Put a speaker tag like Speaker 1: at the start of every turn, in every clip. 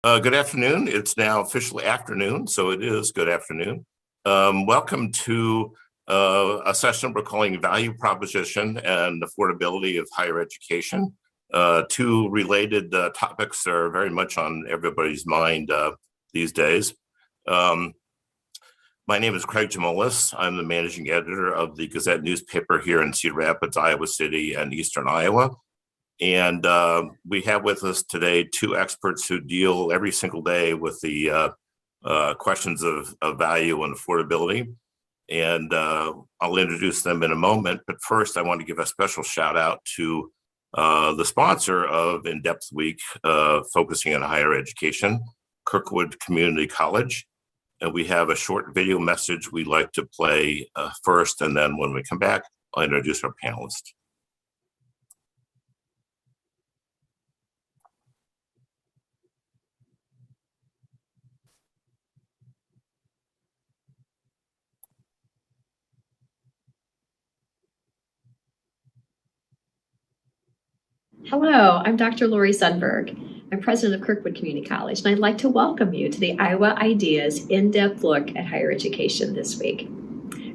Speaker 1: Good afternoon. It's now officially afternoon, so it is good afternoon. Welcome to a session we're calling Value Proposition and Affordability of Higher Education. Two related topics that are very much on everybody's mind these days. My name is Craig Gemoules. I'm the managing editor of the Gazette newspaper here in Cedar Rapids, Iowa City, and Eastern Iowa. And we have with us today two experts who deal every single day with the questions of value and affordability. And I'll introduce them in a moment. But first, I want to give a special shout out to the sponsor of In-Depth Week, focusing on higher education, Kirkwood Community College. And we have a short video message we'd like to play first. And then when we come back, I'll introduce our panelists.
Speaker 2: Hello, I'm Dr. Lori Sundberg. I'm president of Kirkwood Community College, and I'd like to welcome you to the Iowa Ideas in-depth look at higher education this week.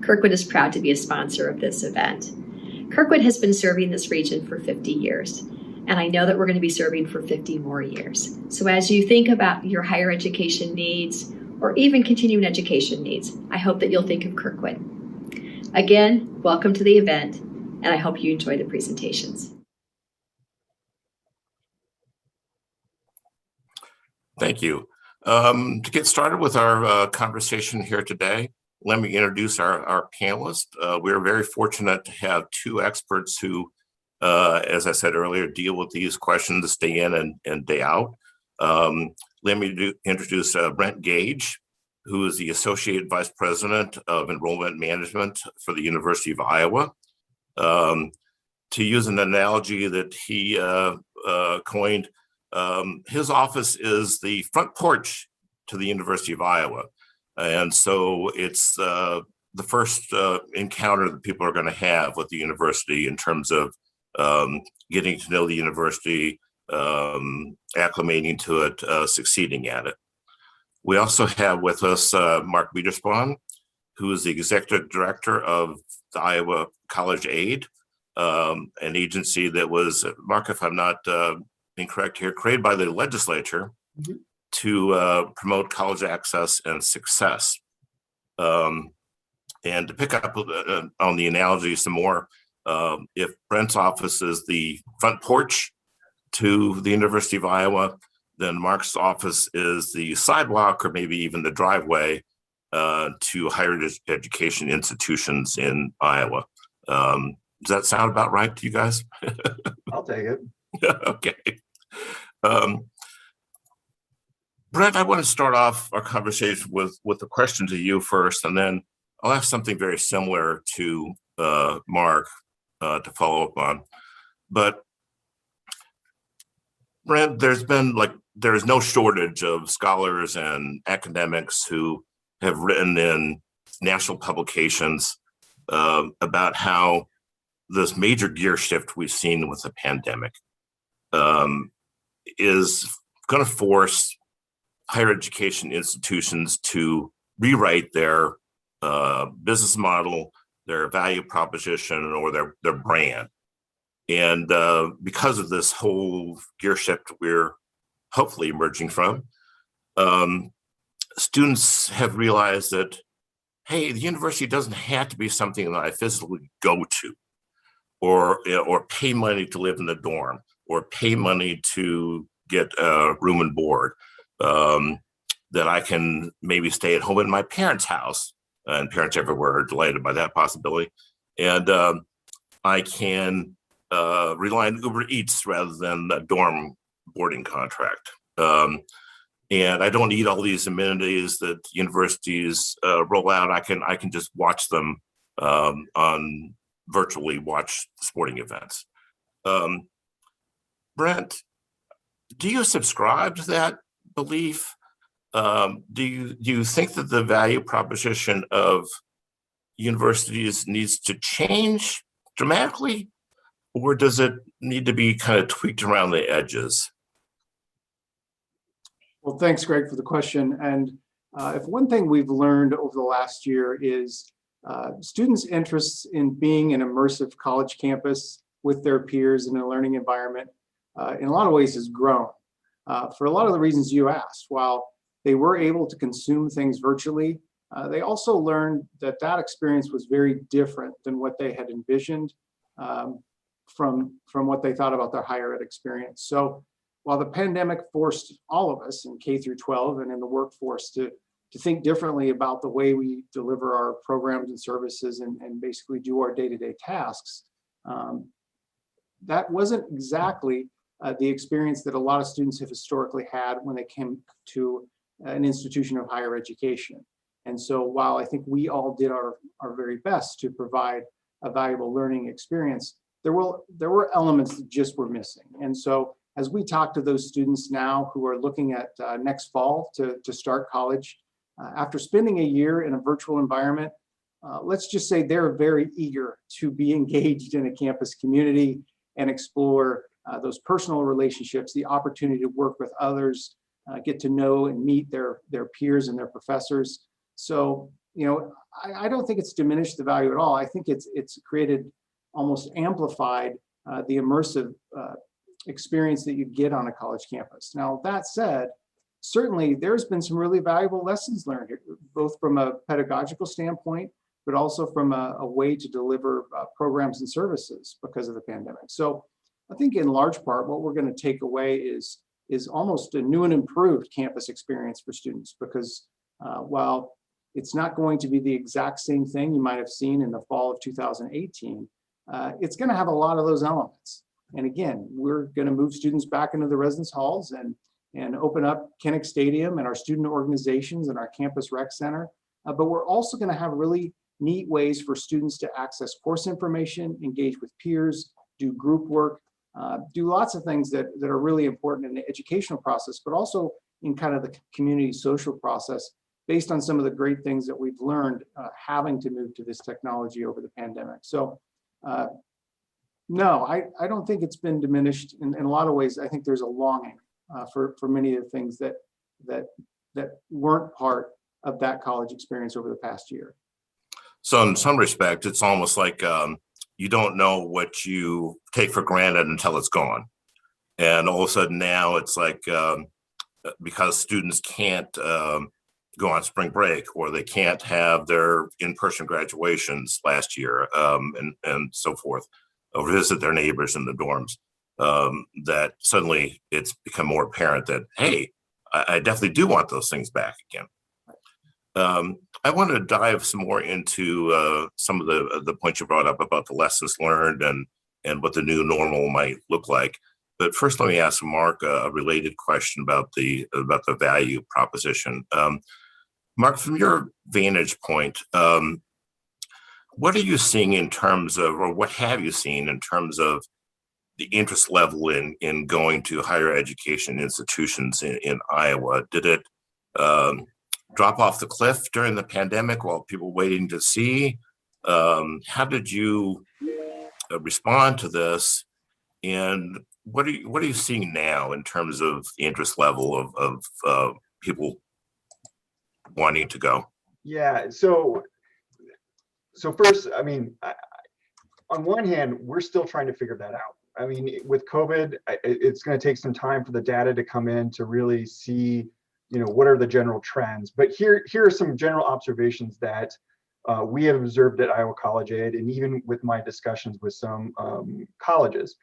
Speaker 2: Kirkwood is proud to be a sponsor of this event. Kirkwood has been serving this region for 50 years, and I know that we're going to be serving for 50 more years. So as you think about your higher education needs, or even continuing education needs, I hope that you'll think of Kirkwood. Again, welcome to the event, and I hope you enjoy the presentations.
Speaker 1: Thank you. To get started with our conversation here today, let me introduce our panelists. We're very fortunate to have two experts who, as I said earlier, deal with these questions day in and day out. Let me introduce Brent Gage, who is the Associate Vice President of Enrollment Management for the University of Iowa. To use an analogy that he coined, his office is the front porch to the University of Iowa. And so it's the first encounter that people are going to have with the university in terms of getting to know the university, acclimating to it, succeeding at it. We also have with us Mark Wiederspan, who is the Executive Director of the Iowa College Aid, an agency that was, Mark, if I'm not incorrect here, created by the legislature to promote college access and success. And to pick up on the analogy some more, if Brent's office is the front porch to the University of Iowa, then Mark's office is the sidewalk or maybe even the driveway to higher education institutions in Iowa. Does that sound about right to you guys?
Speaker 3: I'll take it.
Speaker 1: Okay. Brent, I want to start off our conversation with a question to you first, and then I'll have something very similar to Mark to follow up on. But Brent, there's no shortage of scholars and academics who have written in national publications about how this major gear shift we've seen with the pandemic is going to force higher education institutions to rewrite their business model, their value proposition, or their brand. And because of this whole gear shift we're hopefully emerging from, students have realized that, hey, the university doesn't have to be something that I physically go to, or pay money to live in the dorm, or pay money to get room and board, that I can maybe stay at home in my parents' house, and parents everywhere are delighted by that possibility. And I can rely on Uber Eats rather than a dorm boarding contract. And I don't need all these amenities that universities roll out. I can just watch them on virtually watch sporting events. Brent, do you subscribe to that belief? Do you think that the value proposition of universities needs to change dramatically, or does it need to be kind of tweaked around the edges?
Speaker 3: Well, thanks, Greg, for the question. And if one thing we've learned over the last year is students' interests in being an immersive college campus with their peers in a learning environment, in a lot of ways has grown. For a lot of the reasons you asked, while they were able to consume things virtually, they also learned that that experience was very different than what they had envisioned from what they thought about their higher ed experience. So while the pandemic forced all of us in K through 12 and in the workforce to think differently about the way we deliver our programs and services and basically do our day-to-day tasks, that wasn't exactly the experience that a lot of students have historically had when they came to an institution of higher education. And so while I think we all did our very best to provide a valuable learning experience, there were elements that just were missing. And so as we talk to those students now who are looking at next fall to start college, after spending a year in a virtual environment, let's just say they're very eager to be engaged in a campus community and explore those personal relationships, the opportunity to work with others, get to know and meet their peers and their professors. So, I don't think it's diminished the value at all. I think it's created, almost amplified the immersive experience that you get on a college campus. Now, that said, certainly there's been some really valuable lessons learned here, both from a pedagogical standpoint, but also from a way to deliver programs and services because of the pandemic. So I think in large part, what we're going to take away is almost a new and improved campus experience for students, because while it's not going to be the exact same thing you might have seen in the fall of 2018, it's going to have a lot of those elements. And again, we're going to move students back into the residence halls and open up Kinnick Stadium and our student organizations and our campus rec center. But we're also going to have really neat ways for students to access course information, engage with peers, do group work, do lots of things that are really important in the educational process, but also in kind of the community social process, based on some of the great things that we've learned having to move to this technology over the pandemic. So no, I don't think it's been diminished. In a lot of ways, I think there's a longing for many of the things that weren't part of that college experience over the past year.
Speaker 1: So in some respect, it's almost like you don't know what you take for granted until it's gone. And all of a sudden now it's like, because students can't go on spring break, or they can't have their in-person graduations last year, and so forth, or visit their neighbors in the dorms, that suddenly it's become more apparent that, hey, I definitely do want those things back again. I want to dive some more into some of the points you brought up about the lessons learned and what the new normal might look like. But first, let me ask Mark a related question about the value proposition. Mark, from your vantage point, what are you seeing in terms of, or what have you seen in terms of the interest level in going to higher education institutions in Iowa? Did it drop off the cliff during the pandemic while people were waiting to see? How did you respond to this? And what are you seeing now in terms of the interest level of people wanting to go?
Speaker 4: Yeah, so first, I mean, on one hand, we're still trying to figure that out. I mean, with COVID, it's going to take some time for the data to come in to really see, what are the general trends. But here are some general observations that we have observed at Iowa College Ed, and even with my discussions with some colleges.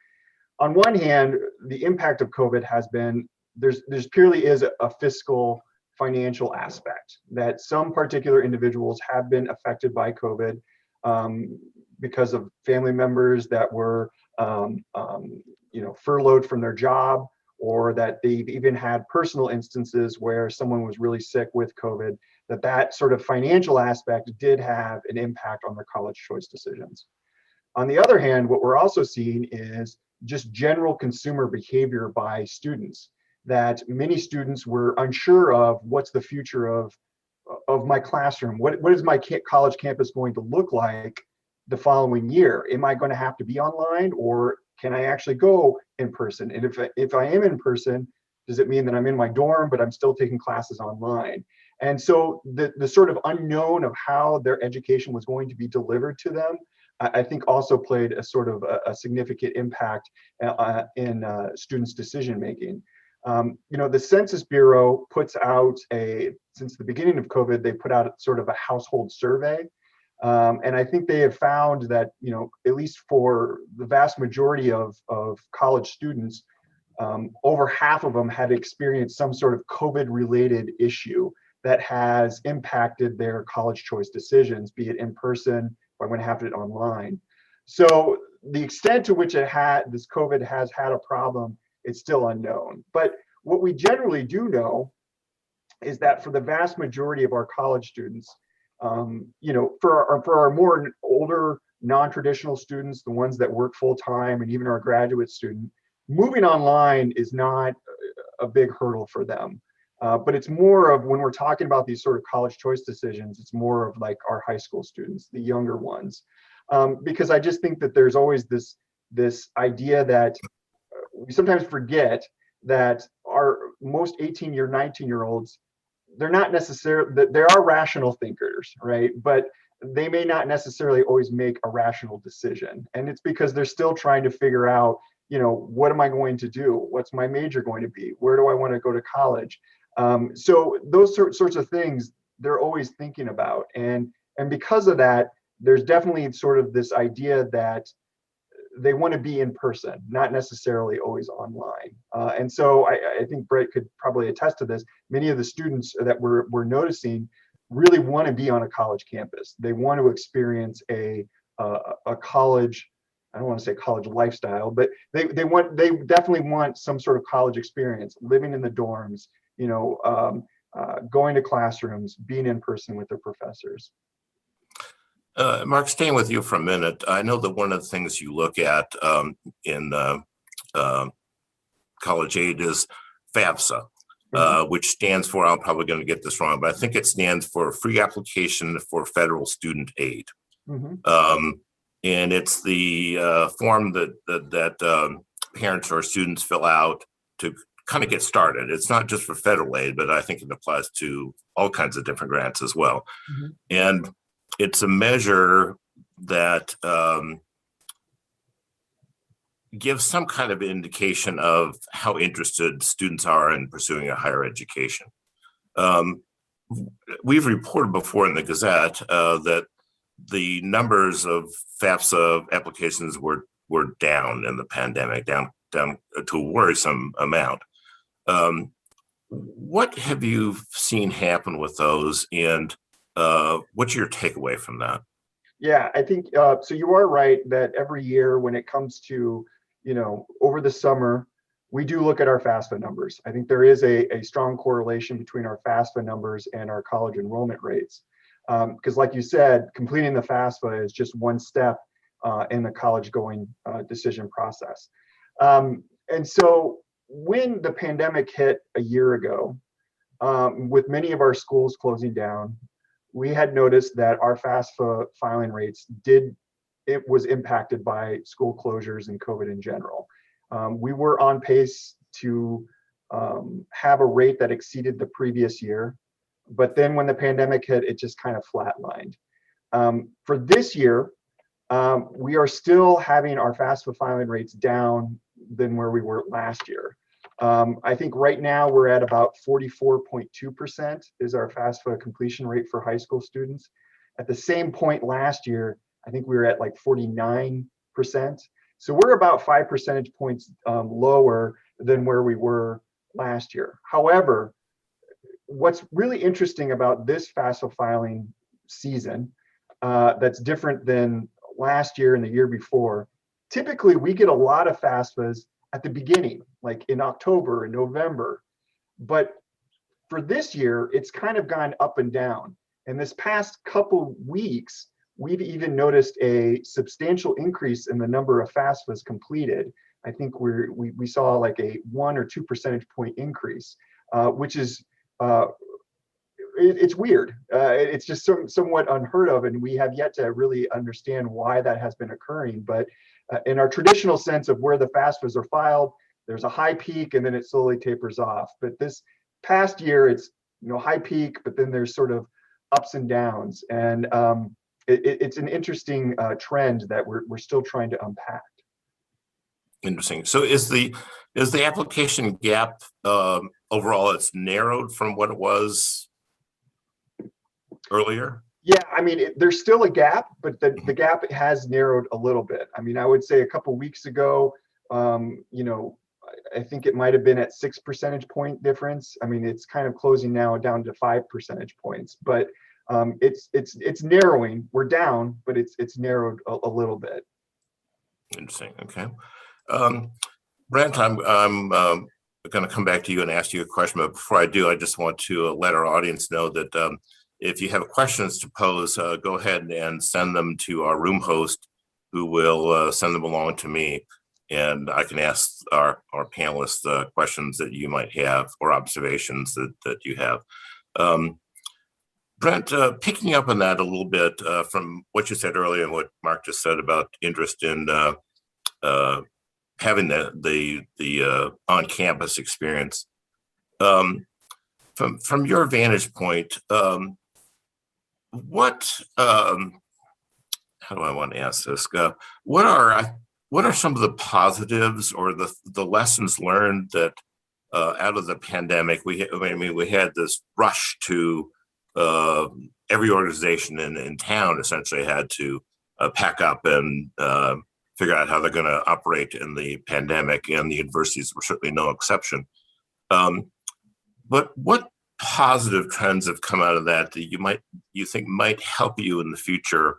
Speaker 4: On one hand, the impact of COVID has been, there's purely is a fiscal financial aspect, that some particular individuals have been affected by COVID because of family members that were furloughed from their job, or that they've even had personal instances where someone was really sick with COVID, that sort of financial aspect did have an impact on their college choice decisions. On the other hand, what we're also seeing is just general consumer behavior by students, that many students were unsure of what's the future of my classroom. What is my college campus going to look like the following year? Am I going to have to be online, or can I actually go in person? And if I am in person, Does it mean that I'm in my dorm, but I'm still taking classes online? And so the sort of unknown of how their education was going to be delivered to them, I think also played a sort of a significant impact in students' decision making. The Census Bureau puts out since the beginning of COVID, they put out sort of a household survey. And I think they have found that, at least for the vast majority of college students, over half of them had experienced some sort of COVID-related issue that has impacted their college choice decisions, be it in person or when happened online. So the extent to which this COVID has had a problem, it's still unknown. But what we generally do know is that for the vast majority of our college students, for our more older non-traditional students, the ones that work full-time, and even our graduate student, moving online is not a big hurdle for them. But it's more of, when we're talking about these sort of college choice decisions, it's more of like our high school students, the younger ones. Because I just think that there's always this idea that we sometimes forget that our most 18-year, 19-year-olds, they're not necessarily, there are rational thinkers, right? But they may not necessarily always make a rational decision. And it's because they're still trying to figure out, what am I going to do? What's my major going to be? Where do I want to go to college? So those sorts of things they're always thinking about. And because of that, there's definitely sort of this idea that they want to be in person, not necessarily always online. And so I think Brent could probably attest to this. Many of the students that we're noticing really want to be on a college campus. They want to experience a college, I don't want to say college lifestyle, but they definitely want some sort of college experience, living in the dorms, going to classrooms, being in person with their professors.
Speaker 1: Mark, staying with you for a minute, I know that one of the things you look at in college aid is FAFSA, which stands for, I'm probably going to get this wrong, but I think it stands for Free Application for Federal Student Aid. And it's the form that parents or students fill out to kind of get started. It's not just for federal aid, but I think it applies to all kinds of different grants as well. And it's a measure that gives some kind of indication of how interested students are in pursuing a higher education. We've reported before in the Gazette that the numbers of FAFSA applications were down in the pandemic, down to a worrisome amount. What have you seen happen with those, and what's your takeaway from that?
Speaker 4: Yeah, I think so. You are right that every year when it comes to, over the summer, we do look at our FAFSA numbers. I think there is a strong correlation between our FAFSA numbers and our college enrollment rates. Because like you said, completing the FAFSA is just one step in the college going decision process. And so when the pandemic hit a year ago, with many of our schools closing down, we had noticed that our FAFSA filing rates was impacted by school closures and COVID in general. We were on pace to have a rate that exceeded the previous year, but then when the pandemic hit, it just kind of flatlined. For this year, we are still having our FAFSA filing rates down than where we were last year. I think right now we're at about 44.2% is our FAFSA completion rate for high school students. At the same point last year, I think we were at like 49%. So we're about 5 percentage points lower than where we were last year. However, what's really interesting about this FAFSA filing season that's different than last year and the year before, typically we get a lot of FAFSAs at the beginning, like in October and November. But for this year, it's kind of gone up and down. And this past couple weeks, we've even noticed a substantial increase in the number of FAFSAs completed. I think we saw like a 1 or 2 percentage point increase, which is it's weird. It's just somewhat unheard of, and we have yet to really understand why that has been occurring. But in our traditional sense of where the FAFSAs are filed, there's a high peak and then it slowly tapers off. But this past year, it's high peak, but then there's sort of ups and downs, and it's an interesting trend that we're still trying to unpack.
Speaker 1: Interesting. So is the application gap overall, it's narrowed from what it was earlier?
Speaker 4: Yeah, I mean, there's still a gap, but the gap has narrowed a little bit. I mean, I would say a couple weeks ago, I think it might have been at 6 percentage point difference. I mean, it's kind of closing now down to 5 percentage points, but it's narrowing. We're down, but it's narrowed a little bit.
Speaker 1: Interesting. Okay. Brent, I'm going to come back to you and ask you a question, but before I do, I just want to let our audience know that if you have questions to pose, go ahead and send them to our room host, who will send them along to me, and I can ask our panelists questions that you might have or observations that you have. Brent, picking up on that a little bit from what you said earlier and what Mark just said about interest in having the on-campus experience. From your vantage point, how do I want to ask this? What are some of the positives or the lessons learned that out of the pandemic? We had this rush to every organization in town essentially had to pack up and figure out how they're going to operate in the pandemic, and the universities were certainly no exception. But what positive trends have come out of that you think might help you in the future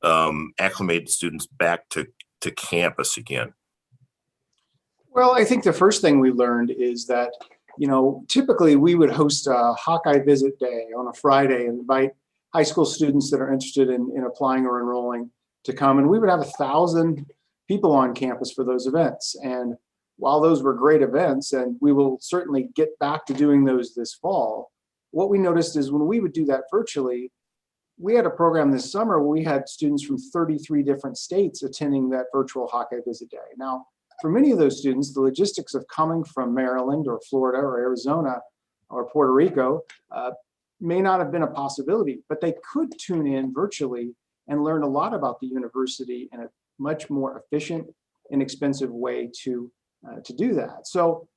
Speaker 1: acclimate students back to campus again?
Speaker 3: Well, I think the first thing we learned is that, typically we would host a Hawkeye Visit Day on a Friday and invite high school students that are interested in applying or enrolling to come. And we would have 1,000 people on campus for those events. And while those were great events, and we will certainly get back to doing those this fall, what we noticed is when we would do that virtually, we had a program this summer where we had students from 33 different states attending that virtual Hawkeye Visit Day. Now, for many of those students, the logistics of coming from Maryland or Florida or Arizona or Puerto Rico may not have been a possibility, but they could tune in virtually and learn a lot about the university in a much more efficient, inexpensive way to do that. So,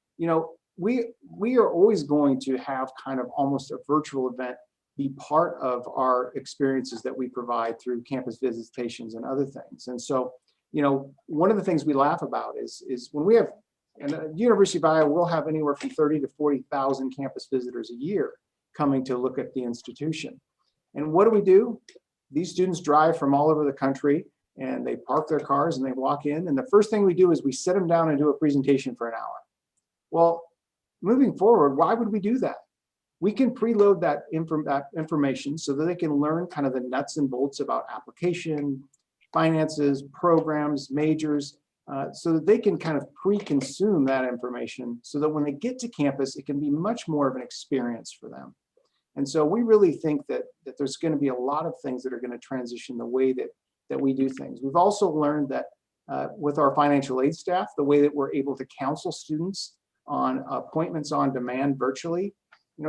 Speaker 3: we are always going to have kind of almost a virtual event be part of our experiences that we provide through campus visitations and other things. And so, one of the things we laugh about is when we have, and the University of Iowa will have anywhere from 30 to 40,000 campus visitors a year coming to look at the institution. And what do? These students drive from all over the country, and they park their cars and they walk in. And the first thing we do is we sit them down and do a presentation for an hour. Well, moving forward, why would we do that? We can preload that information so that they can learn kind of the nuts and bolts about application, finances, programs, majors, so that they can kind of pre-consume that information so that when they get to campus, it can be much more of an experience for them. And so we really think that there's going to be a lot of things that are going to transition the way that we do things. We've also learned that with our financial aid staff, the way that we're able to counsel students on appointments on demand virtually,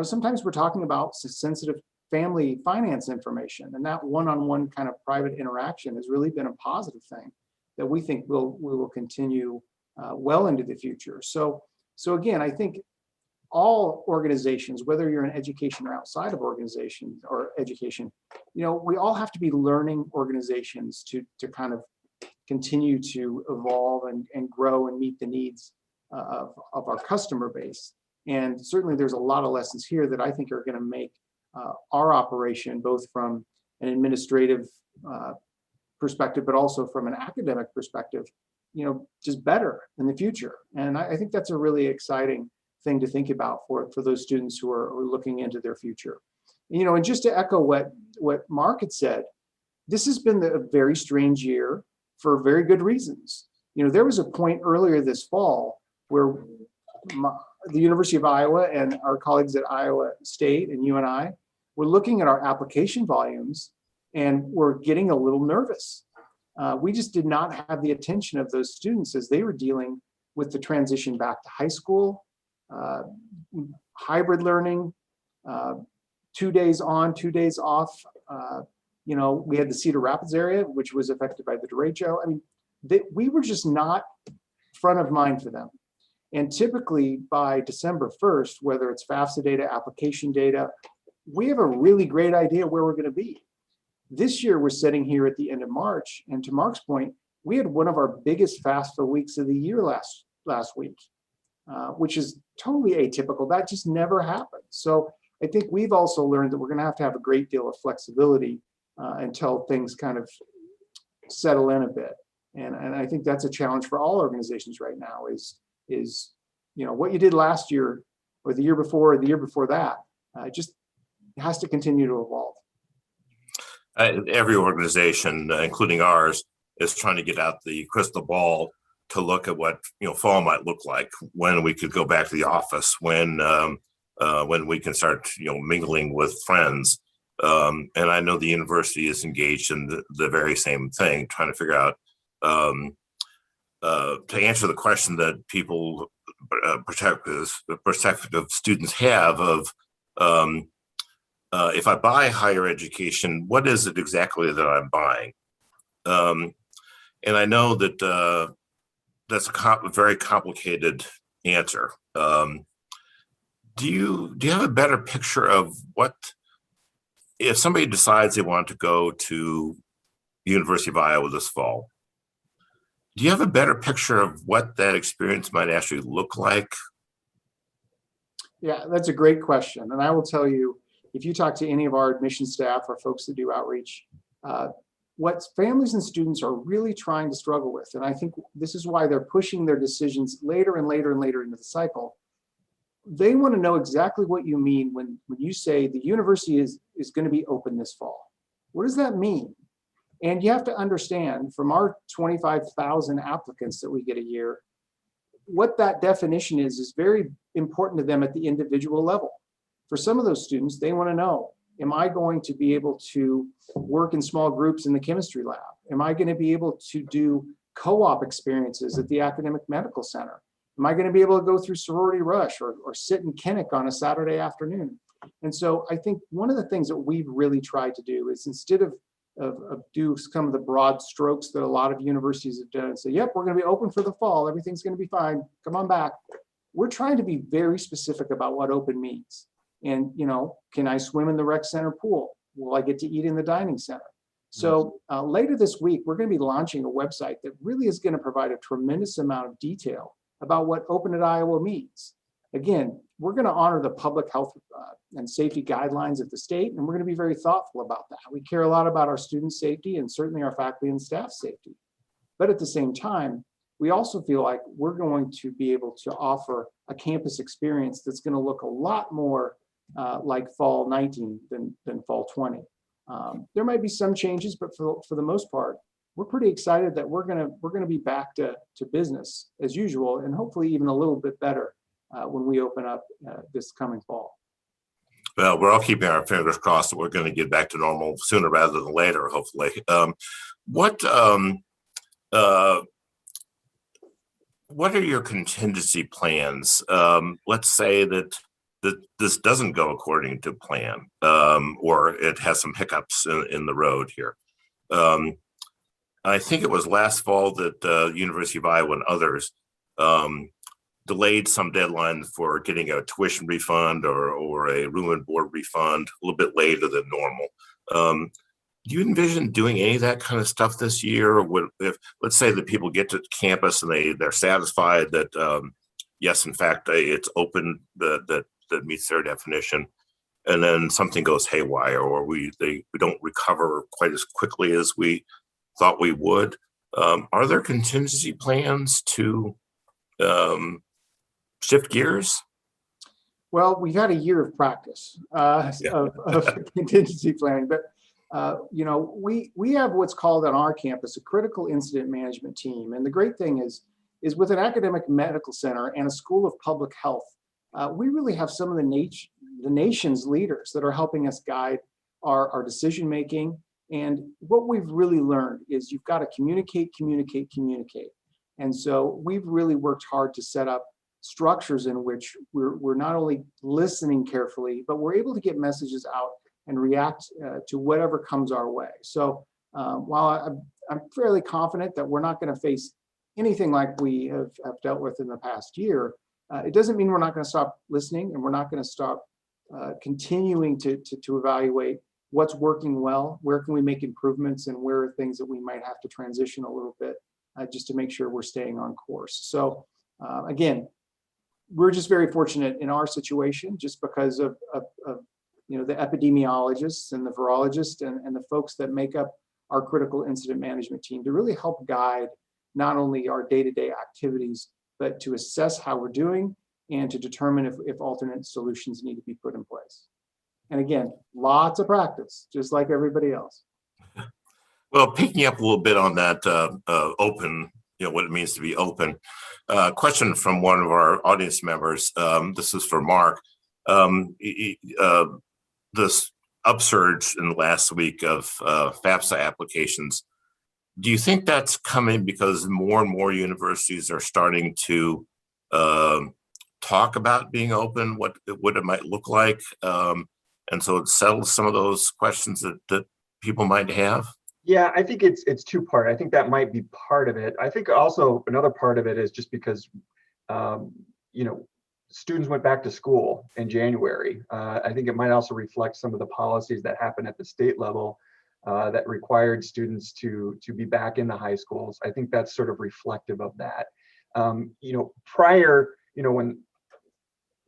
Speaker 3: sometimes we're talking about sensitive family finance information, and that one-on-one kind of private interaction has really been a positive thing that we think we will continue well into the future. So again, I think all organizations, whether you're in education or outside of organizations or education, we all have to be learning organizations to kind of continue to evolve and grow and meet the needs of our customer base. And certainly there's a lot of lessons here that I think are going to make our operation, both from an administrative perspective, but also from an academic perspective, just better in the future. And I think that's a really exciting thing to think about for those students who are looking into their future. And just to echo what Mark had said, this has been a very strange year for very good reasons. There was a point earlier this fall where the University of Iowa and our colleagues at Iowa State and you and I were looking at our application volumes and we're getting a little nervous. We just did not have the attention of those students as they were dealing with the transition back to high school, hybrid learning, 2 days on, 2 days off. We had the Cedar Rapids area, which was affected by the derecho. I mean, we were just not front of mind for them. And typically by December 1st, whether it's FAFSA data, application data, we have a really great idea where we're going to be. This year, we're sitting here at the end of March, and to Mark's point, we had one of our biggest FAFSA weeks of the year last week, which is totally atypical. That just never happens. So I think we've also learned that we're going to have a great deal of flexibility until things kind of settle in a bit. And I think that's a challenge for all organizations right now is what you did last year or the year before or the year before that just has to continue to evolve.
Speaker 1: Every organization, including ours, is trying to get out the crystal ball to look at what fall might look like, when we could go back to the office, when we can start mingling with friends. And I know the university is engaged in the very same thing, trying to figure out to answer the question that people, prospective students have of if I buy higher education, what is it exactly that I'm buying? And I know that that's a very complicated answer. Do you have a better picture of what, if somebody decides they want to go to the University of Iowa this fall, do you have a better picture of what that experience might actually look like?
Speaker 3: Yeah, that's a great question. And I will tell you, if you talk to any of our admission staff or folks that do outreach, what families and students are really trying to struggle with, and I think this is why they're pushing their decisions later and later and later into the cycle, they want to know exactly what you mean when you say the university is going to be open this fall. What does that mean? And you have to understand, from our 25,000 applicants that we get a year, what that definition is very important to them at the individual level. For some of those students, they want to know, am I going to be able to work in small groups in the chemistry lab? Am I going to be able to do co-op experiences at the academic medical center? Am I going to be able to go through sorority rush or sit in Kinnick on a Saturday afternoon? And so I think one of the things that we've really tried to do is, instead of do some of the broad strokes that a lot of universities have done and say, yep, we're going to be open for the fall, everything's going to be fine, come on back. We're trying to be very specific about what open means. And, can I swim in the rec center pool? Will I get to eat in the dining center? So later this week, we're going to be launching a website that really is going to provide a tremendous amount of detail about what Open at Iowa means. Again, we're going to honor the public health and safety guidelines of the state, and we're going to be very thoughtful about that. We care a lot about our student safety and certainly our faculty and staff safety. But at the same time, we also feel like we're going to be able to offer a campus experience that's going to look a lot more like fall 19 than fall 20. There might be some changes, but for the most part, we're pretty excited that we're gonna be back to business as usual, and hopefully even a little bit better when we open up this coming fall.
Speaker 1: Well, we're all keeping our fingers crossed that we're going to get back to normal sooner rather than later, hopefully. What are your contingency plans? Let's say that this doesn't go according to plan, or it has some hiccups in the road here. I think it was last fall that University of Iowa and others delayed some deadline for getting a tuition refund or a room and board refund a little bit later than normal. Do you envision doing any of that kind of stuff this year? Or if, let's say that people get to campus and they're satisfied that yes, in fact, it's open, that meets their definition, and then something goes haywire, or we don't recover quite as quickly as we thought we would. Are there contingency plans to shift gears?
Speaker 3: Well, we've had a year of practice of contingency planning, but we have what's called on our campus a critical incident management team. And the great thing is with an academic medical center and a school of public health, we really have some of the nation's leaders that are helping us guide our decision making. And what we've really learned is you've got to communicate. And so we've really worked hard to set up structures in which we're not only listening carefully, but we're able to get messages out and react to whatever comes our way. So while I'm fairly confident that we're not going to face anything like we have dealt with in the past year, it doesn't mean we're not going to stop listening, and we're not going to stop continuing to evaluate what's working well, where can we make improvements, and where are things that we might have to transition a little bit just to make sure we're staying on course. So again, we're just very fortunate in our situation, just because of the epidemiologists and the virologists and the folks that make up our critical incident management team to really help guide not only our day-to-day activities, but to assess how we're doing and to determine if alternate solutions need to be put in place. And again, lots of practice, just like everybody else.
Speaker 1: Well, picking up a little bit on that open, what it means to be open. Question from one of our audience members. This is for Mark. This upsurge in the last week of FAFSA applications, do you think that's coming because more and more universities are starting to talk about being open, what it might look like, and so it settles some of those questions that people might have?
Speaker 4: Yeah, I think it's two-part. I think that might be part of it. I think also another part of it is just because students went back to school in January. I think it might also reflect some of the policies that happened at the state level that required students to be back in the high schools. I think that's sort of reflective of that. Prior,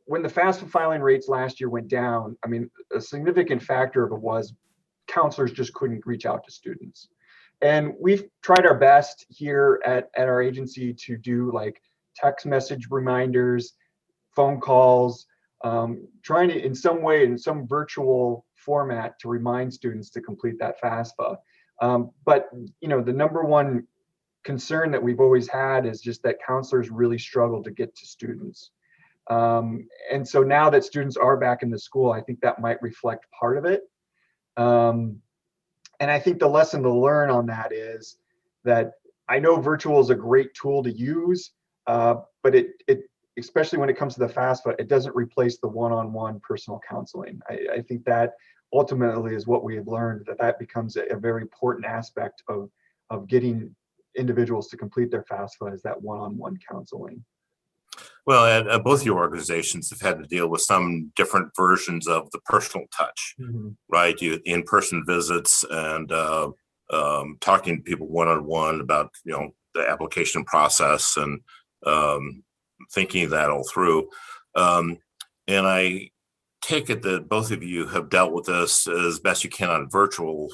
Speaker 4: when the FAFSA filing rates last year went down, I mean, a significant factor of it was counselors just couldn't reach out to students. And we've tried our best here at our agency to do like text message reminders, phone calls, trying to in some way, in some virtual format, to remind students to complete that FAFSA. But the number one concern that we've always had is just that counselors really struggle to get to students. And so now that students are back in the school, I think that might reflect part of it. And I think the lesson to learn on that is that I know virtual is a great tool to use, but it especially when it comes to the FAFSA, it doesn't replace the one-on-one personal counseling. I think that ultimately is what we have learned, that becomes a very important aspect of getting individuals to complete their FAFSA, is that one-on-one counseling.
Speaker 1: Well, and both your organizations have had to deal with some different versions of the personal touch, right? In-person visits and talking to people one-on-one about, the application process and thinking that all through. And I take it that both of you have dealt with this as best you can on virtual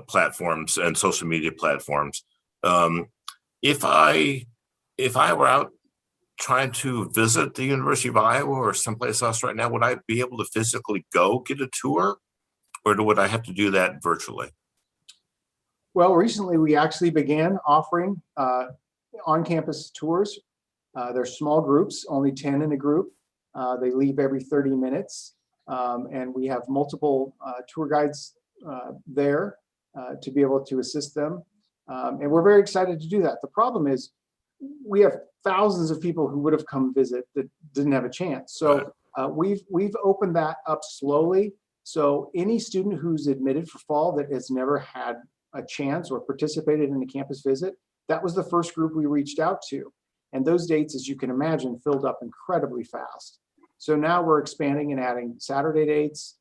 Speaker 1: platforms and social media platforms. If I were out trying to visit the University of Iowa or someplace else right now, would I be able to physically go get a tour, or would I have to do that virtually?
Speaker 3: Well, recently we actually began offering on-campus tours. They're small groups, only 10 in a group. They leave every 30 minutes, and we have multiple tour guides there to be able to assist them. And we're very excited to do that. The problem is we have thousands of people who would have come visit that didn't have a chance. So we've opened that up slowly. So any student who's admitted for fall that has never had a chance or participated in a campus visit, that was the first group we reached out to. And those dates, as you can imagine, filled up incredibly fast. So now we're expanding and adding Saturday dates.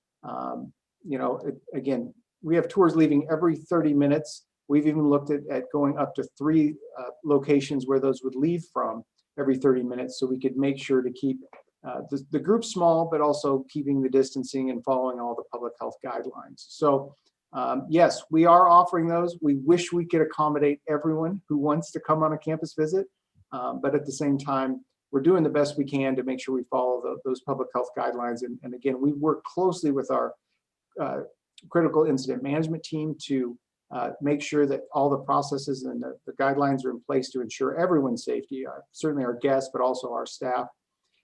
Speaker 3: Again, we have tours leaving every 30 minutes. We've even looked at going up to 3 locations where those would leave from every 30 minutes, so we could make sure to keep the group small, but also keeping the distancing and following all the public health guidelines. So yes, we are offering those. We wish we could accommodate everyone who wants to come on a campus visit, but at the same time, we're doing the best we can to make sure we follow those public health guidelines. And again, we work closely with our critical incident management team to make sure that all the processes and the guidelines are in place to ensure everyone's safety, certainly our guests, but also our staff.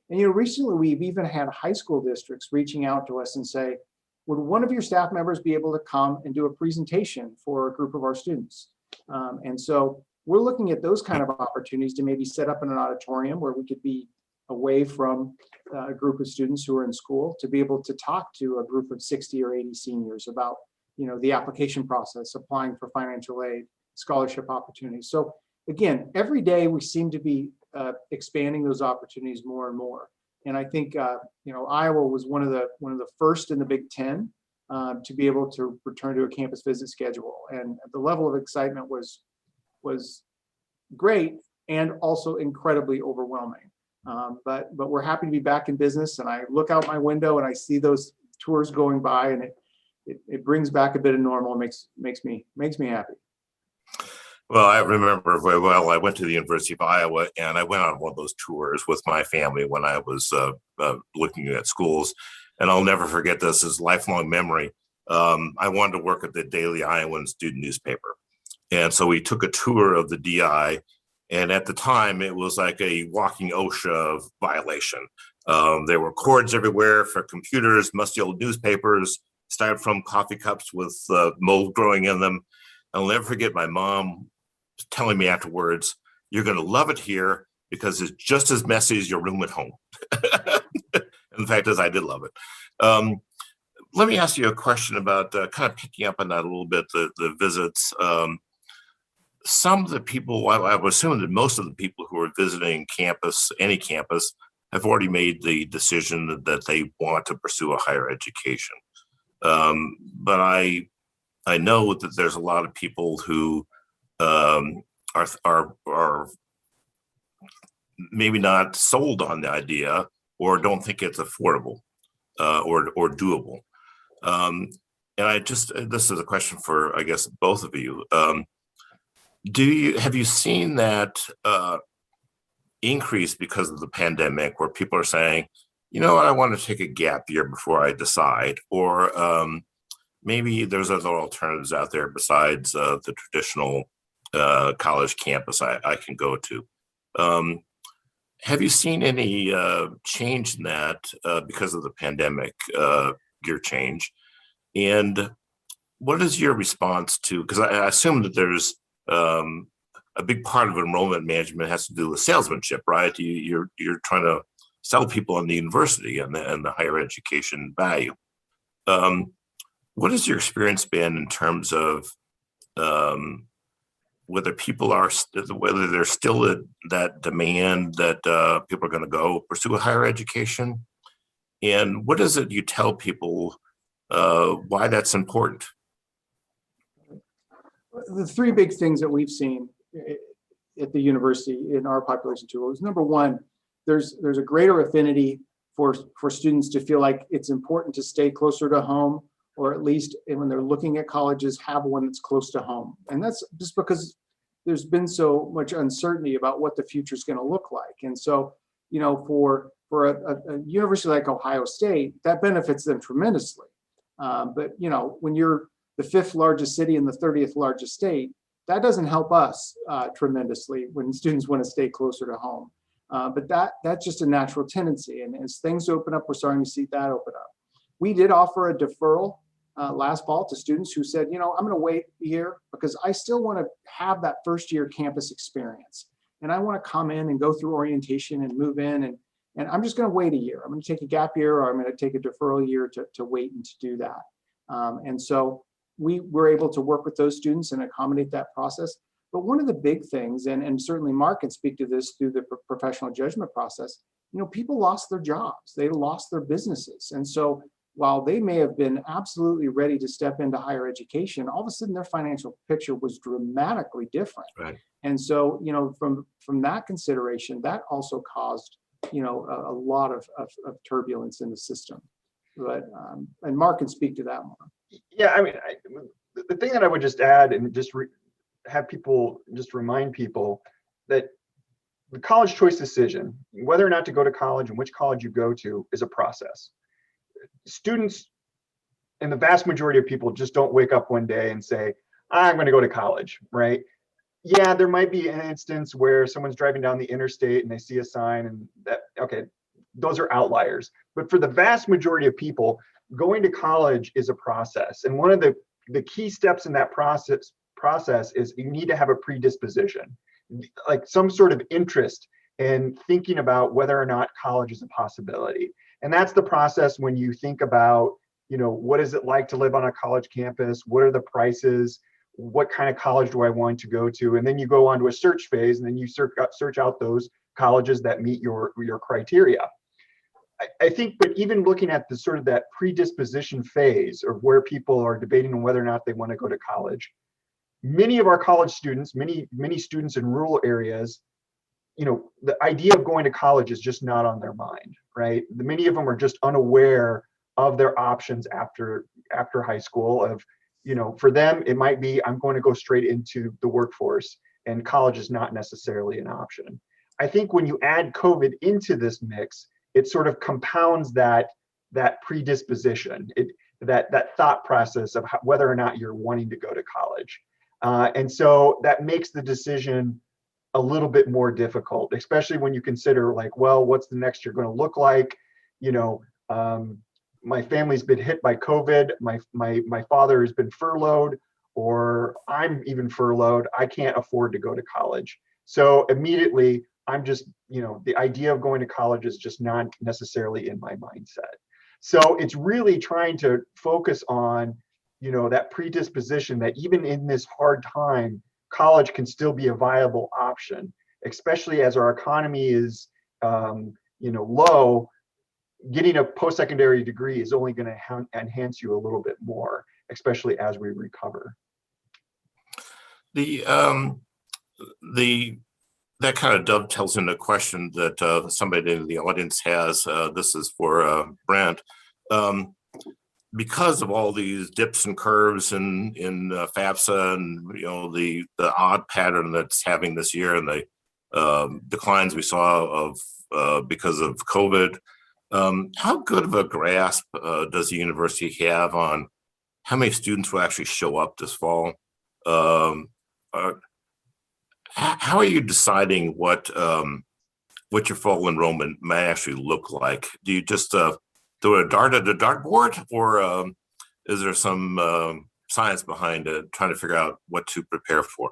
Speaker 3: And recently we've even had high school districts reaching out to us and say, would one of your staff members be able to come and do a presentation for a group of our students? And so we're looking at those kind of opportunities to maybe set up in an auditorium where we could be away from a group of students who are in school, to be able to talk to a group of 60 or 80 seniors about, the application process, applying for financial aid, scholarship opportunities. So again, every day we seem to be expanding those opportunities more and more. And I think Iowa was one of the first in the Big Ten to be able to return to a campus visit schedule, and the level of excitement was great and also incredibly overwhelming. But we're happy to be back in business, and I look out my window and I see those tours going by, and it brings back a bit of normal. Makes me happy.
Speaker 1: Well, I remember very well, I went to the University of Iowa and I went on one of those tours with my family when I was looking at schools. And I'll never forget this as lifelong memory. I wanted to work at the Daily Iowan student newspaper. And so we took a tour of the DI. And at the time, it was like a walking OSHA of violation. There were cords everywhere for computers, musty old newspapers, styrofoam coffee cups with mold growing in them. I'll never forget my mom telling me afterwards, "You're going to love it here because it's just as messy as your room at home." And the fact is, I did love it. Let me ask you a question about kind of picking up on that a little bit, the visits. Some of the people, I would assume that most of the people who are visiting campus, any campus, have already made the decision that they want to pursue a higher education. But I know that there's a lot of people who are maybe not sold on the idea or don't think it's affordable or doable. And this is a question for, I guess, both of you. Have you seen that increase because of the pandemic, where people are saying, you know what, I want to take a gap year before I decide, or maybe there's other alternatives out there besides the traditional college campus I can go to? Have you seen any change in that because of the pandemic, year change? And what is your response to, because I assume that there's a big part of enrollment management has to do with salesmanship, right? You're trying to sell people on the university and the higher education value. What has your experience been in terms of whether there's still that demand that people are going to go pursue a higher education? And what is it you tell people why that's important?
Speaker 3: The three big things that we've seen at the university in our population tool is, number one, there's a greater affinity for students to feel like it's important to stay closer to home, or at least when they're looking at colleges, have one that's close to home. And that's just because there's been so much uncertainty about what the future is going to look like. And so, for a university like Ohio State, that benefits them tremendously. But when you're the 5th largest city in the 30th largest state, that doesn't help us tremendously when students want to stay closer to home. But that's just a natural tendency. And as things open up, we're starting to see that open up. We did offer a deferral last fall to students who said, I'm going to wait a year because I still want to have that first year campus experience. And I want to come in and go through orientation and move in. And I'm just going to wait a year. I'm going to take a gap year, or I'm going to take a deferral year to wait and to do that. And so we were able to work with those students and accommodate that process. But one of the big things, and certainly Mark can speak to this through the professional judgment process, people lost their jobs, they lost their businesses. And so while they may have been absolutely ready to step into higher education, all of a sudden their financial picture was dramatically different. Right. And so, from that consideration, that also caused, a lot of turbulence in the system. But, and Mark can speak to that more.
Speaker 4: Yeah, I mean, the thing that I would just add and just have people just remind people that the college choice decision, whether or not to go to college and which college you go to, is a process. Students and the vast majority of people just don't wake up one day and say, I'm going to go to college, right? Yeah, there might be an instance where someone's driving down the interstate and they see a sign and that, okay, those are outliers. But for the vast majority of people, going to college is a process. And one of the key steps in that process is you need to have a predisposition. like some sort of interest in thinking about whether or not college is a possibility. And that's the process when you think about, what is it like to live on a college campus? What are the prices? What kind of college do I want to go to? And then you go on to a search phase, and then you search out those colleges that meet your criteria. I think, but even looking at the sort of that predisposition phase of where people are debating on whether or not they want to go to college, many of our college students, many students in rural areas, the idea of going to college is just not on their mind, right? Many of them are just unaware of their options after high school. Of, for them, it might be, I'm going to go straight into the workforce, and college is not necessarily an option. I think when you add COVID into this mix, it sort of compounds that predisposition, that thought process of whether or not you're wanting to go to college. And so that makes the decision a little bit more difficult, especially when you consider, like, well, what's the next year going to look like? My family's been hit by COVID. My father has been furloughed, or I'm even furloughed. I can't afford to go to college. So immediately I'm just, the idea of going to college is just not necessarily in my mindset. So it's really trying to focus on, that predisposition that even in this hard time, college can still be a viable option, especially as our economy is, low. Getting a post-secondary degree is only going to enhance you a little bit more, especially as we recover.
Speaker 1: That kind of dovetails into a question that somebody in the audience has. This is for Brent. Because of all these dips and curves in FAFSA, and the odd pattern that's having this year, and the declines we saw of because of COVID, how good of a grasp does the university have on how many students will actually show up this fall? How are you deciding what your fall enrollment may actually look like? Do you just throw a dart at a dartboard, or is there some science behind it, trying to figure out what to prepare for?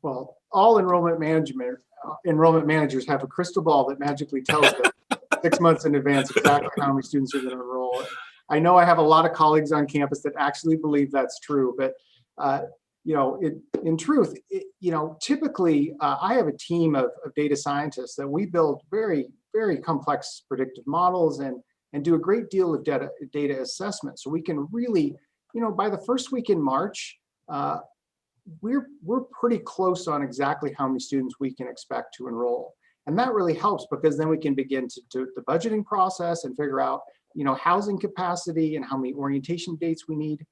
Speaker 3: Well, all enrollment managers have a crystal ball that magically tells them 6 months in advance exactly how many students are going to enroll. I know I have a lot of colleagues on campus that actually believe that's true, but in truth, typically I have a team of data scientists that we build very, very complex predictive models and do a great deal of data assessment. So we can really, by the first week in March, we're pretty close on exactly how many students we can expect to enroll. And that really helps, because then we can begin to do the budgeting process and figure out, housing capacity and how many orientation dates we need.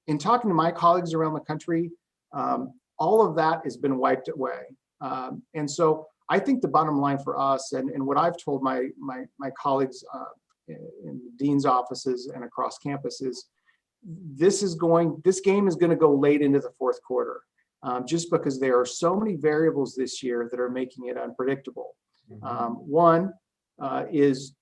Speaker 3: In talking to my colleagues around the country, all of that has been wiped away. And so I think the bottom line for us, and what I've told my colleagues in the dean's offices and across campus, is this game is going to go late into the fourth quarter, just because there are so many variables this year that are making it unpredictable.
Speaker 4: Mm-hmm.
Speaker 3: One is,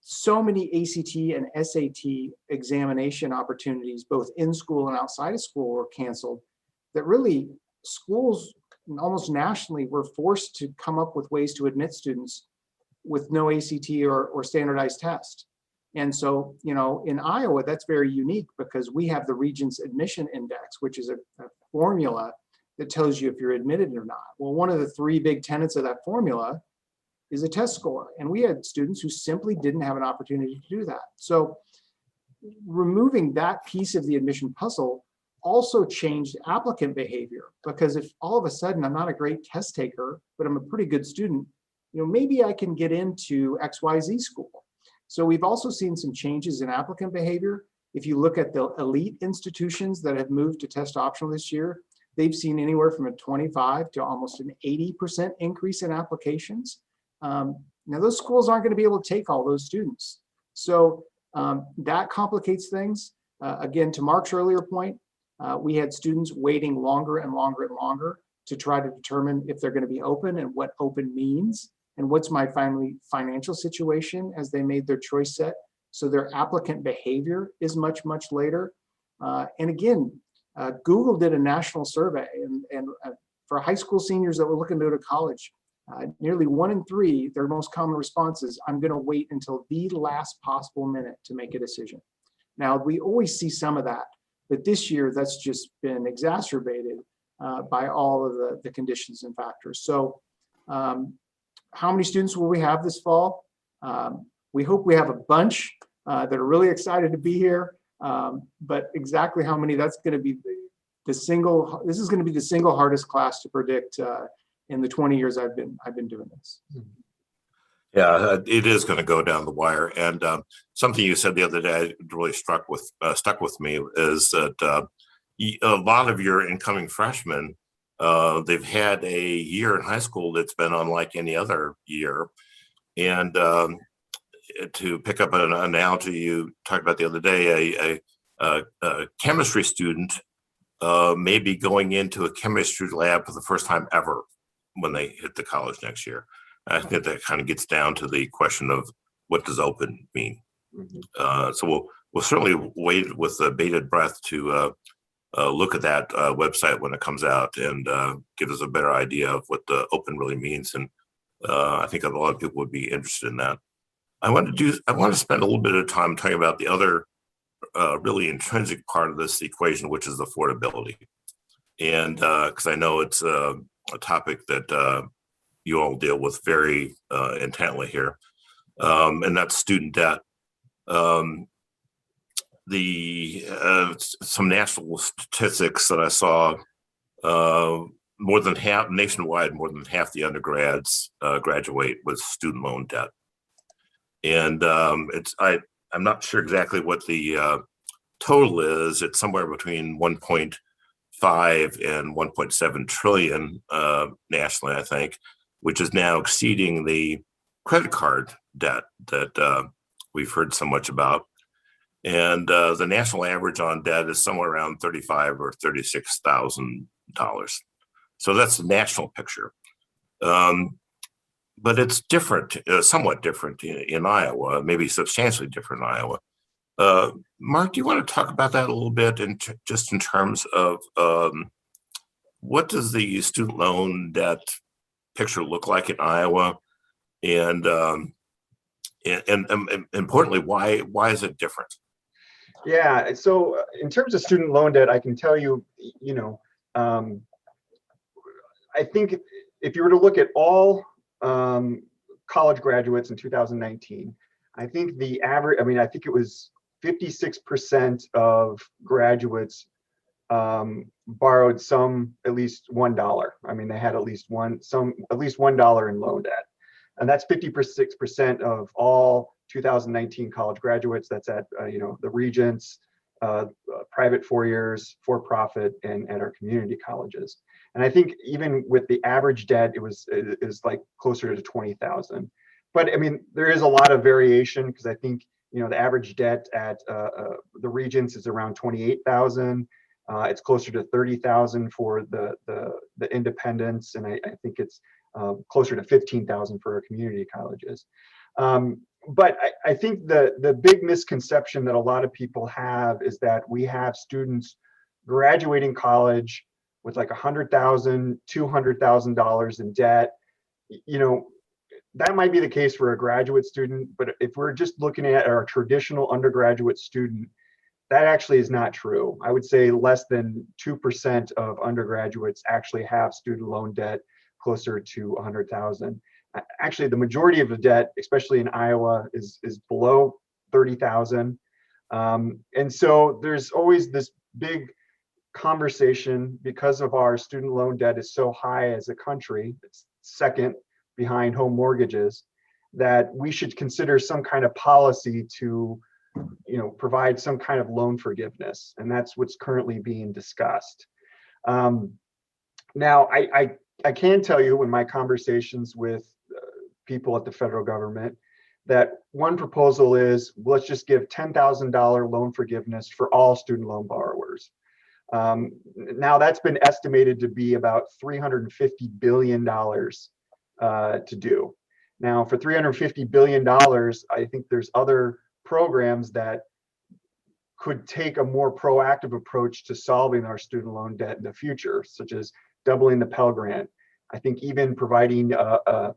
Speaker 3: so many ACT and SAT examination opportunities, both in school and outside of school, were canceled, that really schools almost nationally were forced to come up with ways to admit students with no ACT or standardized test. And so, in Iowa, that's very unique, because we have the Regents Admission Index, which is a formula that tells you if you're admitted or not. Well, one of the three big tenets of that formula is a test score. And we had students who simply didn't have an opportunity to do that. So removing that piece of the admission puzzle also changed applicant behavior, because if all of a sudden I'm not a great test taker, but I'm a pretty good student, maybe I can get into XYZ school. So we've also seen some changes in applicant behavior. If you look at the elite institutions that have moved to test optional this year, they've seen anywhere from a 25 to almost an 80% increase in applications. Now those schools aren't going to be able to take all those students. So that complicates things. Again, to Mark's earlier point, we had students waiting longer and longer and longer to try to determine if they're going to be open and what open means and what's my financial situation as they made their choice set. So their applicant behavior is much, much later. And again, Google did a national survey, and for high school seniors that were looking to go to college, nearly 1 in 3, their most common response is, I'm going to wait until the last possible minute to make a decision. Now, we always see some of that, but this year that's just been exacerbated by all of the conditions and factors. So how many students will we have this fall? We hope we have a bunch that are really excited to be here, but exactly how many, that's going to be this is going to be the single hardest class to predict in the 20 years I've been doing this.
Speaker 1: Yeah, it is going to go down the wire. And something you said the other day really stuck with me is that a lot of your incoming freshmen, they've had a year in high school that's been unlike any other year. And to pick up an analogy you talked about the other day, a chemistry student may be going into a chemistry lab for the first time ever when they hit the college next year. I think that kind of gets down to the question of what does open mean. So we'll certainly wait with bated breath to look at that website when it comes out and give us a better idea of what the open really means. And I think a lot of people would be interested in that. I want to spend a little bit of time talking about the other really intrinsic part of this equation, which is affordability. And because I know it's a topic that you all deal with very intently here, and that's student debt. Some national statistics that I saw, more than half nationwide, more than half the undergrads graduate with student loan debt. And I'm not sure exactly what the total is. It's somewhere between 1.5 and 1.7 trillion nationally, I think, which is now exceeding the credit card debt that we've heard so much about. And the national average on debt is somewhere around $35,000 or $36,000. So that's the national picture. But it's different, somewhat different in Iowa, maybe substantially different in Iowa. Mark, do you want to talk about that a little bit, just in terms of what does the student loan debt picture look like in Iowa, and importantly, why is it different?
Speaker 4: Yeah, so in terms of student loan debt, I can tell you, I think if you were to look at all college graduates in 2019, I think the average, I think it was 56% of graduates borrowed at least $1. They had at least $1 in loan debt. And that's 56% of all 2019 college graduates. That's at the Regents, private 4 years, for-profit, and at our community colleges. And I think even with the average debt, it is like closer to 20,000. But there is a lot of variation, because I think the average debt at the Regents is around 28,000. It's closer to 30,000 for the independents, and I think it's closer to 15,000 for our community colleges. But I think the big misconception that a lot of people have is that we have students graduating college with like $100,000, $200,000 in debt. That might be the case for a graduate student, but if we're just looking at our traditional undergraduate student, that actually is not true. I would say less than 2% of undergraduates actually have student loan debt closer to 100,000. Actually, the majority of the debt, especially in Iowa, is below 30,000. And so there's always this big conversation, because of our student loan debt is so high as a country, it's second behind home mortgages, that we should consider some kind of policy to provide some kind of loan forgiveness. And that's what's currently being discussed. Now, I can tell you in my conversations with people at the federal government that one proposal is, let's just give $10,000 loan forgiveness for all student loan borrowers. Now that's been estimated to be about $350 billion to do. Now for $350 billion, I think there's other programs that could take a more proactive approach to solving our student loan debt in the future, such as doubling the Pell Grant. I think even providing a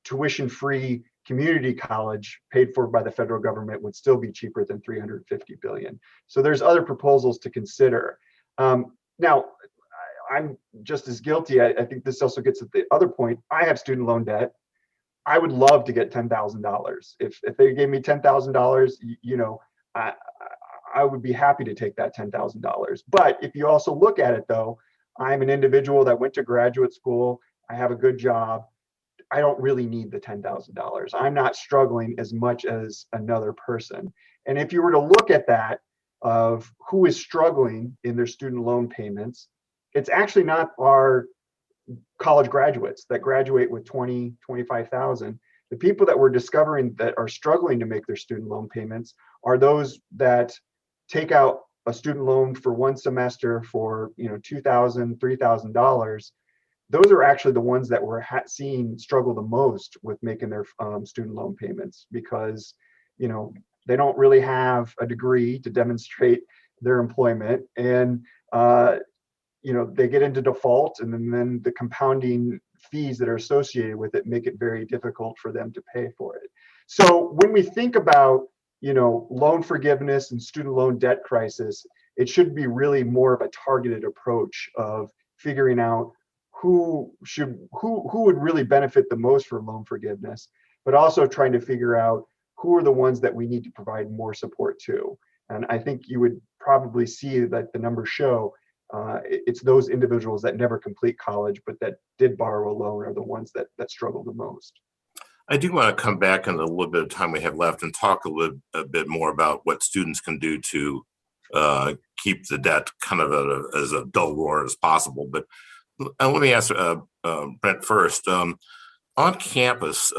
Speaker 4: tuition-free community college paid for by the federal government would still be cheaper than $350 billion. So there's other proposals to consider. Now, I'm just as guilty. I think this also gets at the other point. I have student loan debt. I would love to get $10,000. If they gave me $10,000, you know, I would be happy to take that $10,000. But if you also look at it though, I'm an individual that went to graduate school. I have a good job. I don't really need the $10,000. I'm not struggling as much as another person. And if you were to look at that of who is struggling in their student loan payments, it's actually not our college graduates that graduate with 20, 25,000. The people that we're discovering that are struggling to make their student loan payments are those that take out a student loan for one semester for, you know, $2,000, $3,000. Those are actually the ones that we're seeing struggle the most with making their student loan payments, because, you know, they don't really have a degree to demonstrate their employment, and you know, they get into default, and then the compounding fees that are associated with it make it very difficult for them to pay for it. So when we think about, you know, loan forgiveness and student loan debt crisis, it should be really more of a targeted approach of figuring out who would really benefit the most from loan forgiveness, but also trying to figure out who are the ones that we need to provide more support to. And I think you would probably see that the numbers show it's those individuals that never complete college but that did borrow a loan are the ones that struggle the most.
Speaker 1: I do want to come back in the little bit of time we have left and talk a bit more about what students can do to keep the debt kind of as a dull roar as possible. But let me ask Brent first. On campus,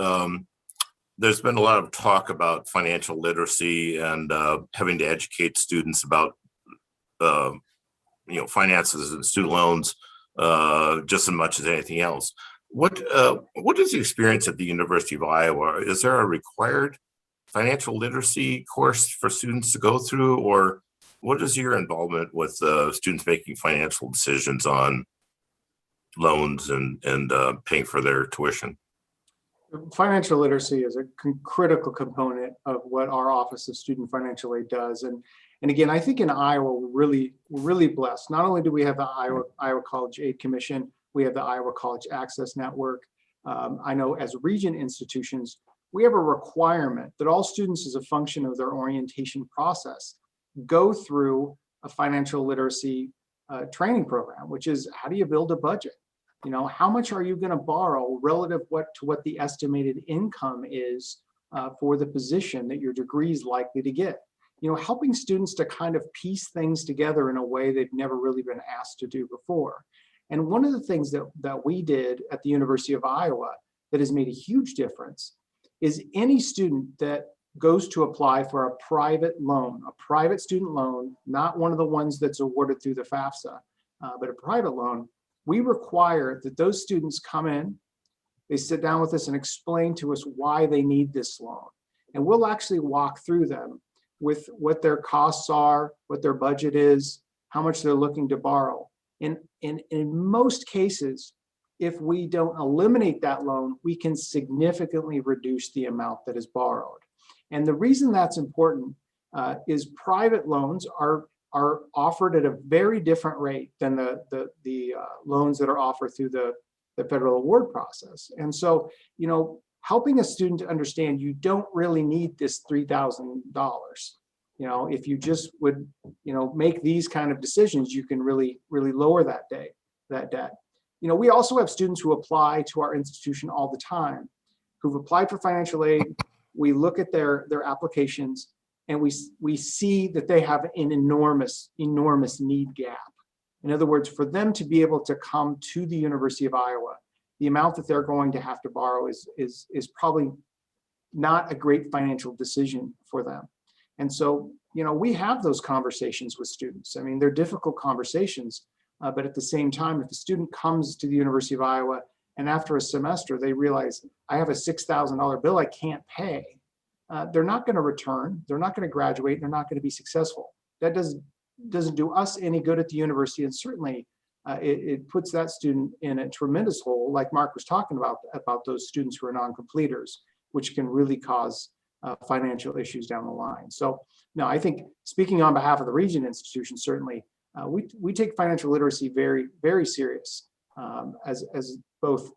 Speaker 1: there's been a lot of talk about financial literacy and having to educate students about you know, finances and student loans just as much as anything else. What is the experience at the University of Iowa? Is there a required financial literacy course for students to go through, or what is your involvement with students making financial decisions on loans and paying for their tuition?
Speaker 3: Financial literacy is a critical component of what our Office of Student Financial Aid does. And again, I think in Iowa, we're really blessed. Not only do we have the Iowa College Aid Commission, we have the Iowa College Access Network. I know as region institutions, we have a requirement that all students, as a function of their orientation process, go through a financial literacy training program, which is, how do you build a budget? You know, how much are you going to borrow relative to what the estimated income is for the position that your degree is likely to get? You know, helping students to kind of piece things together in a way they've never really been asked to do before. And one of the things that we did at the University of Iowa that has made a huge difference is any student that goes to apply for a private loan, a private student loan, not one of the ones that's awarded through the FAFSA, but a private loan, we require that those students come in, they sit down with us and explain to us why they need this loan. And we'll actually walk through them with what their costs are, what their budget is, how much they're looking to borrow. And in most cases, if we don't eliminate that loan, we can significantly reduce the amount that is borrowed. And the reason that's important is private loans are offered at a very different rate than the loans that are offered through the federal award process. And so, you know, helping a student to understand you don't really need this $3,000. You know, if you just would, you know, make these kind of decisions, you can really lower that debt. You know, we also have students who apply to our institution all the time, who've applied for financial aid. We look at their applications, and we see that they have an enormous need gap. In other words, for them to be able to come to the University of Iowa, the amount that they're going to have to borrow is probably not a great financial decision for them. And so, you know, we have those conversations with students. I mean, they're difficult conversations, but at the same time, if a student comes to the University of Iowa and after a semester, they realize, I have a $6,000 bill I can't pay, they're not going to return, they're not going to graduate, they're not going to be successful. That doesn't do us any good at the university, and certainly it puts that student in a tremendous hole, like Mark was talking about those students who are non-completers, which can really cause financial issues down the line. So no, I think speaking on behalf of the Region Institution, certainly we take financial literacy very, very serious as both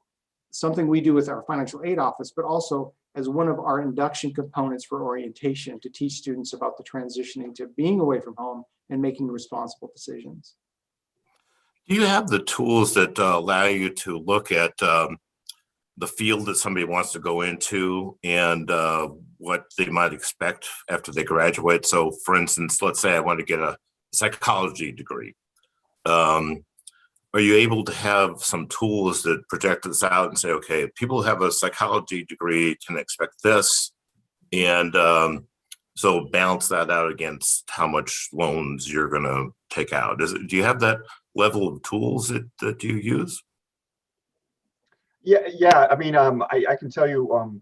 Speaker 3: something we do with our financial aid office, but also as one of our induction components for orientation to teach students about the transitioning to being away from home and making responsible decisions.
Speaker 1: Do you have the tools that allow you to look at the field that somebody wants to go into and what they might expect after they graduate? So for instance, let's say I want to get a psychology degree. Are you able to have some tools that project this out and say, okay, people who have a psychology degree can expect this, and so balance that out against how much loans you're going to take out? Do you have that level of tools that you use?
Speaker 4: Yeah. I mean, I can tell you,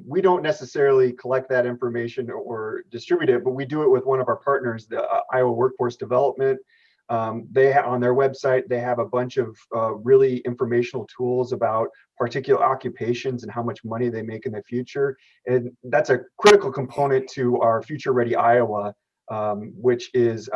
Speaker 4: we don't necessarily collect that information or distribute it, but we do it with one of our partners, the Iowa Workforce Development. They on their website, they have a bunch of really informational tools about particular occupations and how much money they make in the future. And that's a critical component to our Future Ready Iowa, which is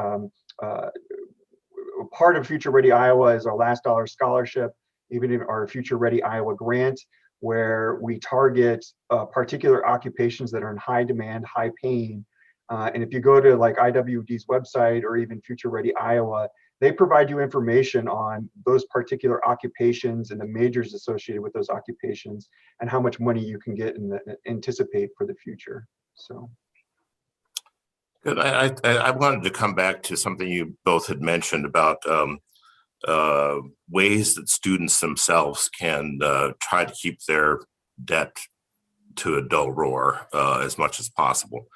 Speaker 4: part of Future Ready Iowa is our last dollar scholarship, even in our Future Ready Iowa grant, where we target particular occupations that are in high demand, high paying. And if you go to like IWD's website or even Future Ready Iowa, they provide you information on those particular occupations and the majors associated with those occupations and how much money you can get and anticipate for the future. So.
Speaker 1: Good. I wanted to come back to something you both had mentioned about ways that students themselves can try to keep their debt to a dull roar as much as possible.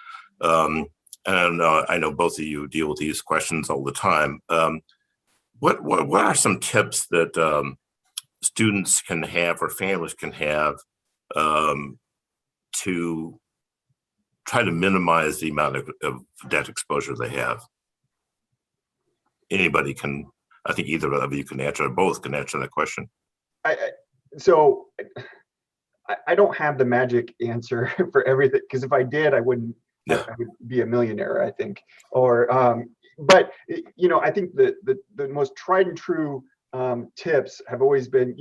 Speaker 1: And I know both of you deal with these questions all the time. What are some tips that students can have or families can have to try to minimize the amount of debt exposure they have? Anybody can, I think either of you can answer, or both can answer that question.
Speaker 4: So I don't have the magic answer for everything, because if I did, I wouldn't. Yeah. I would be a millionaire, I think. Or, but you know, I think the most tried and true tips have always been,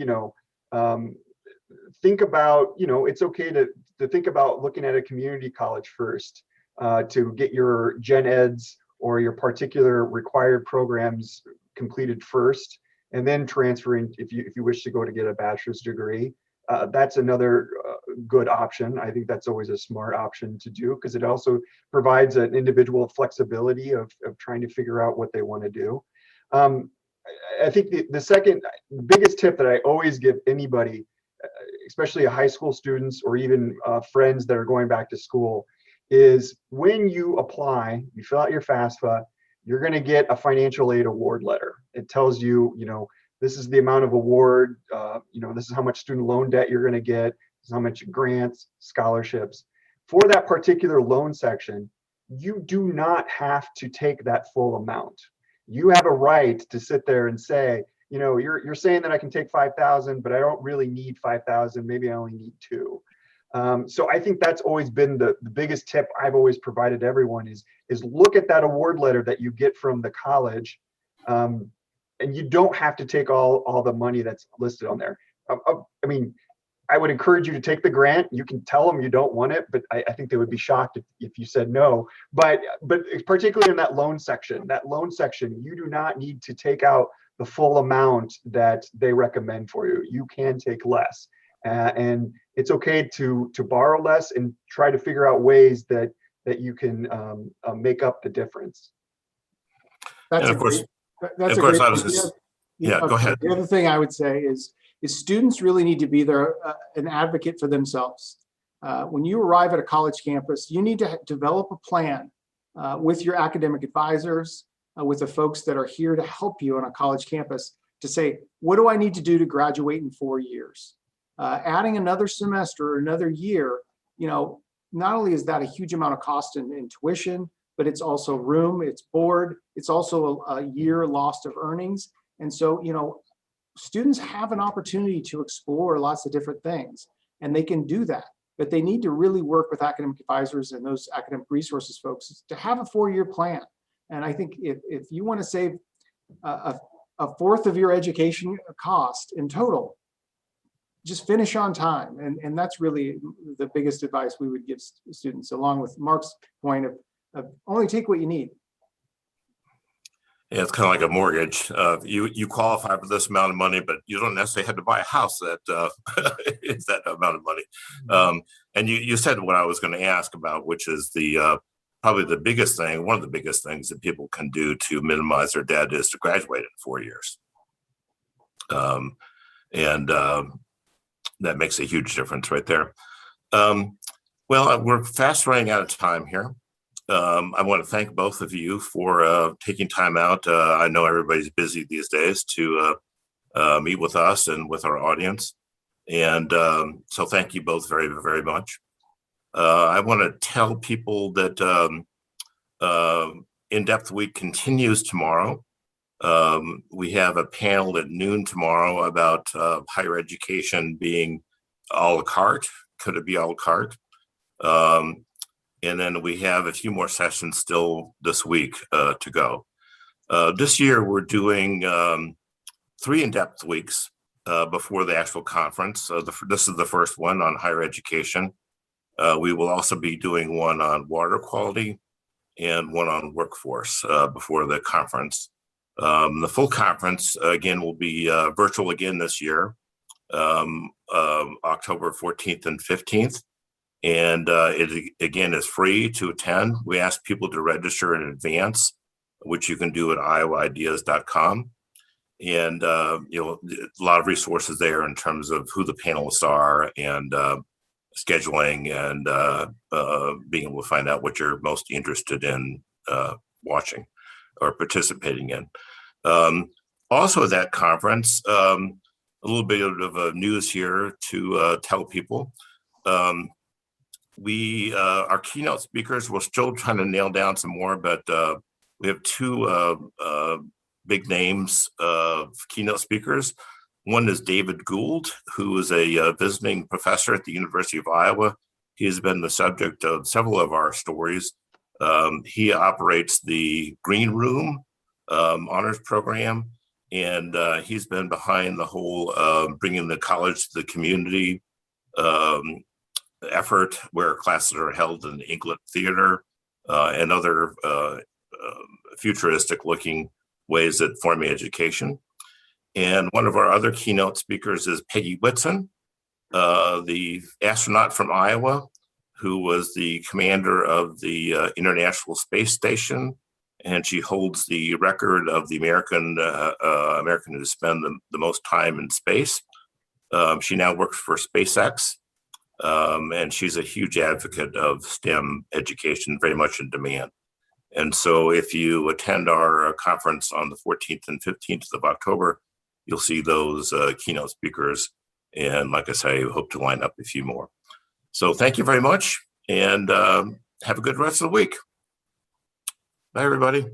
Speaker 4: think about, it's okay to think about looking at a community college first to get your gen eds or your particular required programs completed first, and then transferring if you wish to go to get a bachelor's degree. That's another good option. I think that's always a smart option to do, because it also provides an individual flexibility of trying to figure out what they want to do. I think the second biggest tip that I always give anybody, especially high school students or even friends that are going back to school, is when you apply, you fill out your FAFSA, you're going to get a financial aid award letter. It tells you, this is the amount of award, this is how much student loan debt you're going to get, this is how much grants, scholarships. For that particular loan section, you do not have to take that full amount. You have a right to sit there and say, you're saying that I can take 5,000, but I don't really need 5,000. Maybe I only need 2. So I think that's always been the biggest tip I've always provided everyone is look at that award letter that you get from the college. And you don't have to take all the money that's listed on there. I mean, I would encourage you to take the grant. You can tell them you don't want it, but I think they would be shocked if you said no. But particularly in that loan section, you do not need to take out the full amount that they recommend for you. You can take less. And it's okay to borrow less and try to figure out ways that you can make up the difference.
Speaker 3: That's
Speaker 1: and of course,
Speaker 3: That's
Speaker 1: of
Speaker 3: a
Speaker 1: course,
Speaker 3: great
Speaker 1: I was just, go ahead.
Speaker 3: The other thing I would say is students really need to be there, an advocate for themselves. When you arrive at a college campus, you need to develop a plan with your academic advisors, with the folks that are here to help you on a college campus to say, what do I need to do to graduate in 4 years? Adding another semester or another year, not only is that a huge amount of cost in tuition, but it's also room, it's board, it's also a year lost of earnings. And so, students have an opportunity to explore lots of different things, and they can do that. But they need to really work with academic advisors and those academic resources folks to have a 4-year plan. And I think if you want to save a fourth of your education cost in total, just finish on time. And that's really the biggest advice we would give students, along with Mark's point of only take what you need.
Speaker 1: Yeah, it's kind of like a mortgage. You qualify for this amount of money, but you don't necessarily have to buy a house that is that amount of money. And you said what I was going to ask about, which is the probably the biggest thing, one of the biggest things that people can do to minimize their debt is to graduate in 4 years. That makes a huge difference right there. Well, we're fast running out of time here. I want to thank both of you for taking time out. I know everybody's busy these days to meet with us and with our audience. And so thank you both very, very much. I want to tell people that In-Depth Week continues tomorrow. We have a panel at noon tomorrow about higher education being a la carte. Could it be a la carte? And then we have a few more sessions still this week to go. This year, we're doing 3 in-depth weeks before the actual conference. This is the first one on higher education. We will also be doing one on water quality and one on workforce before the conference. The full conference, again, will be virtual again this year, October 14th and 15th. And it again is free to attend. We ask people to register in advance, which you can do at iowaideas.com. And a lot of resources there in terms of who the panelists are and scheduling and being able to find out what you're most interested in watching or participating in. Also at that conference, a little bit of news here to tell people. Our keynote speakers, we're still trying to nail down some more, but we have 2 big names of keynote speakers. One is David Gould, who is a visiting professor at the University of Iowa. He has been the subject of several of our stories. He operates the Green Room honors program, and he's been behind the whole bringing the college to the community effort, where classes are held in the England Theater and other futuristic looking ways that forming education. And one of our other keynote speakers is Peggy Whitson, the astronaut from Iowa, who was the commander of the International Space Station. And she holds the record of the American who spend the most time in space. She now works for SpaceX. And she's a huge advocate of STEM education, very much in demand. And so if you attend our conference on the 14th and 15th of October, you'll see those keynote speakers. And like I say, we hope to line up a few more. So thank you very much, and have a good rest of the week. Bye, everybody.